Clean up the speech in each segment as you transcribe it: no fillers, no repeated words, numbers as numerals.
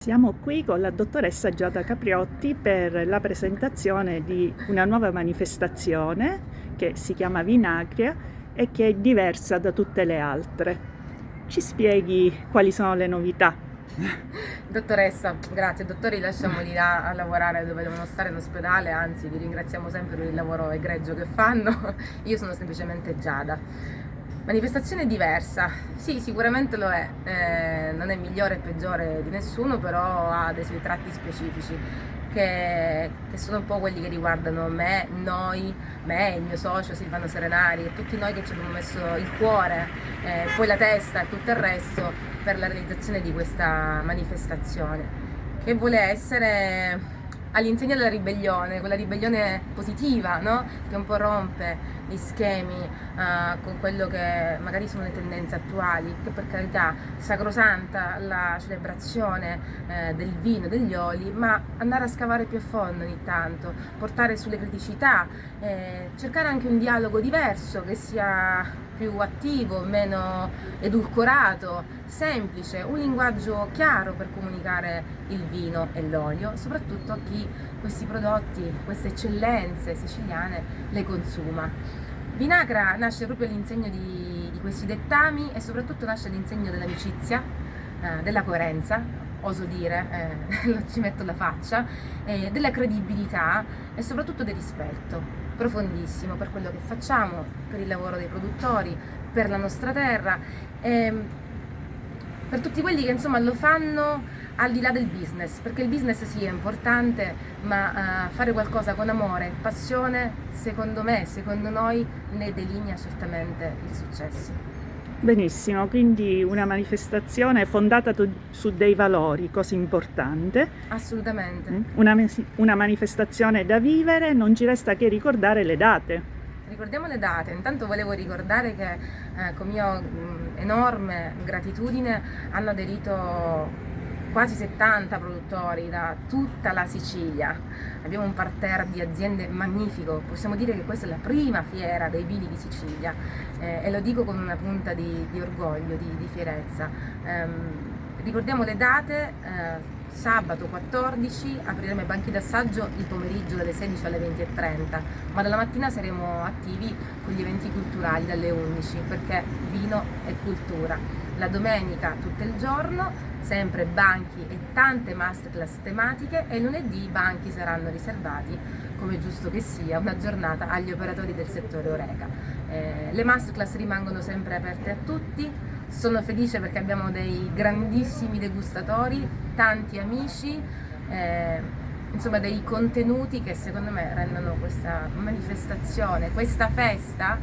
Siamo qui con la dottoressa Giada Capriotti per la presentazione di una nuova manifestazione che si chiama Vinacria e che è diversa da tutte le altre. Ci spieghi quali sono le novità? Dottoressa, grazie. Dottori, lasciamoli là a lavorare dove devono stare in ospedale, anzi vi ringraziamo sempre per il lavoro egregio che fanno. Io sono semplicemente Giada. Manifestazione diversa, sì, sicuramente lo è, non è migliore e peggiore di nessuno, però ha dei suoi tratti specifici che sono un po' quelli che riguardano me, il mio socio Silvano Serenari e tutti noi che ci abbiamo messo il cuore, poi la testa e tutto il resto per la realizzazione di questa manifestazione, che vuole essere all'insegna della ribellione, quella ribellione positiva, no? Che un po' rompe gli schemi con quello che magari sono le tendenze attuali, che per carità sacrosanta la celebrazione del vino e degli oli, ma andare a scavare più a fondo ogni tanto, portare sulle criticità, cercare anche un dialogo diverso che sia più attivo, meno edulcorato, semplice, un linguaggio chiaro per comunicare il vino e l'olio, soprattutto a chi questi prodotti, queste eccellenze siciliane le consuma. Vinacra nasce proprio all'insegno di questi dettami e soprattutto nasce all'insegno dell'amicizia, della coerenza, oso dire, ci metto la faccia, della credibilità e soprattutto del rispetto profondissimo per quello che facciamo, per il lavoro dei produttori, per la nostra terra, per tutti quelli che insomma lo fanno al di là del business, perché il business sì è importante, ma fare qualcosa con amore, passione, secondo me, secondo noi, ne delinea certamente il successo. Benissimo, quindi una manifestazione fondata su dei valori, cosa importante. Assolutamente. Una manifestazione da vivere, non ci resta che ricordare le date. Ricordiamo le date, intanto volevo ricordare che con mia enorme gratitudine hanno aderito quasi 70 produttori da tutta la Sicilia. Abbiamo un parterre di aziende magnifico, possiamo dire che questa è la prima fiera dei vini di Sicilia e lo dico con una punta di orgoglio, di fierezza. Ricordiamo le date, sabato 14 apriremo i banchi d'assaggio il pomeriggio dalle 16 alle 20:30, ma dalla mattina saremo attivi con gli eventi culturali dalle 11 perché vino e cultura. La domenica tutto il giorno, sempre banchi e tante masterclass tematiche e lunedì i banchi saranno riservati, come è giusto che sia, una giornata agli operatori del settore Horeca. Le masterclass rimangono sempre aperte a tutti. Sono felice perché abbiamo dei grandissimi degustatori, tanti amici, insomma dei contenuti che secondo me rendono questa manifestazione, questa festa,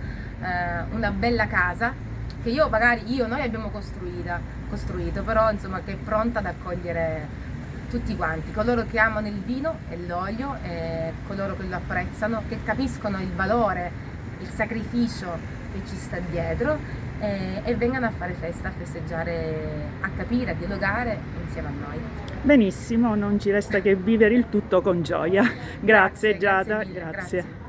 una bella casa che noi abbiamo costruito, però insomma che è pronta ad accogliere tutti quanti, coloro che amano il vino e l'olio, coloro che lo apprezzano, che capiscono il valore, il sacrificio che ci sta dietro e vengano a fare festa, a festeggiare, a capire, a dialogare insieme a noi. Benissimo, non ci resta che vivere il tutto con gioia. Grazie Giada, mille, grazie. grazie.